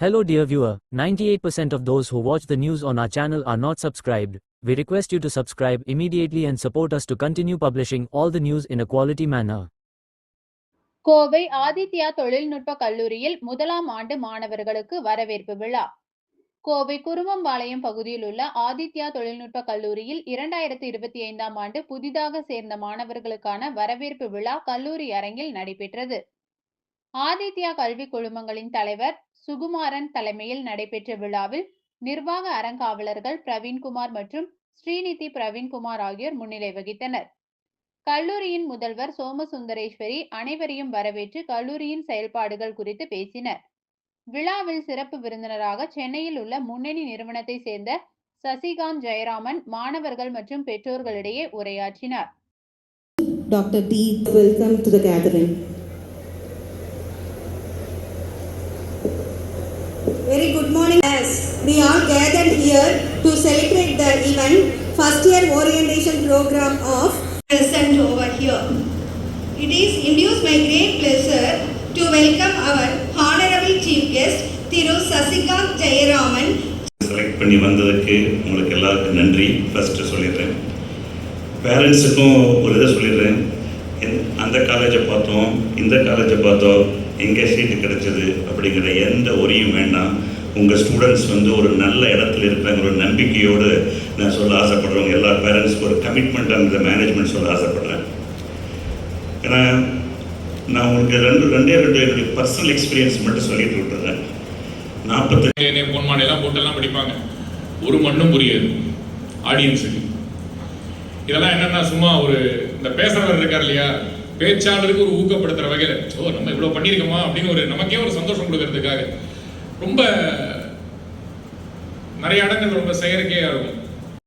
Hello dear viewer, 98% of those who watch the news on our channel are not subscribed. We request you to subscribe immediately and support us to continue publishing all the news in a quality manner. Kovai Aditya தொழில்நுட்ப கல்லூரியில் முதலாம் ஆண்டு மாணவர்களுக்கு வரவேற்பு விழா. கோவை குருமம்பாளையம் பகுதியில் உள்ள ஆதித்யா தொழில்நுட்ப கல்லூரியில் 2025ஆம் ஆண்டு புதிதாக சேர்ந்த மாணவர்களுக்கான வரவேற்பு விழா கல்லூரி அரங்கில் நடைபெற்றது. ஆதித்யா கல்வி குழுமங்களின் தலைவர் சுகுமாரன் தலைமையில் நடைபெற்ற விழாவில் நிர்வாக அறங்காவலர்கள் பிரவீன்குமார் மற்றும் ஸ்ரீநிதி பிரவீன்குமார் ஆகியோர் முன்னிலை வகித்தனர். கல்லூரியின் முதல்வர் சோமசுந்தரேஸ்வரி அனைவரையும் வரவேற்று கல்லூரியின் செயல்பாடுகள் குறித்து பேசினர். விழாவில் சிறப்பு விருந்தினராக சென்னையில் உள்ள முன்னணி நிறுவனத்தை சேர்ந்த சசிகாந்த் ஜெயராமன் மாணவர்கள் மற்றும் பெற்றோர்களிடையே உரையாற்றினார். Dr. D, welcome to the gathering. Very good morning. As we all gathered here to celebrate the event, first year orientation program of present over here. It is induced my great pleasure to welcome our honorable chief guest Thiru Sasikanth Jayaraman. Select பண்ணி வந்ததுக்கு உங்களுக்கு எல்லாருக்கும் நன்றி first சொல்லிடுறேன். பேரண்ட்ஸுக்கும் ஒரு இதை சொல்லிடுறேன். அந்த காலேஜை பார்த்தோம், இந்த காலேஜை பார்த்தோம், எங்கே சீட்டு கிடைச்சது அப்படிங்கிற எந்த ஒரியும் வேண்டாம். உங்கள் ஸ்டூடெண்ட்ஸ் ஒரு நல்ல இடத்துல இருக்கிறாங்கிற ஒரு நம்பிக்கையோடு நான் சொல்ல ஆசைப்படுறவங்க எல்லா பேரண்ட்ஸ்க்கு ஒரு கமிட்மெண்ட் அந்த மேனேஜ்மெண்ட் சொல்ல ஆசைப்படுறேன். ஏன்னா நான் உங்களுக்கு ரெண்டே என்னுடைய பர்சனல் எக்ஸ்பீரியன்ஸ் மட்டும் சொல்லிட்டு விட்டுறேன். 40 பொன்மானையெல்லாம் போட்டெல்லாம் படிப்பாங்க, ஒரு மண்ணும் புரியாது ஆடியன்ஸுக்கு. இதெல்லாம் என்னென்னா சும்மா ஒரு இந்த பேசுகிறவர் இருக்கார் இல்லையா, பேச்சாளருக்கு ஒரு ஊக்கப்படுத்துகிற வகையில் நம்ம இவ்வளோ பண்ணியிருக்கோமா அப்படின்னு ஒரு நமக்கே ஒரு சந்தோஷம் கொடுக்கறதுக்காக ரொம்ப நிறைய இடங்கள் ரொம்ப செயற்கையாக இருக்கும்.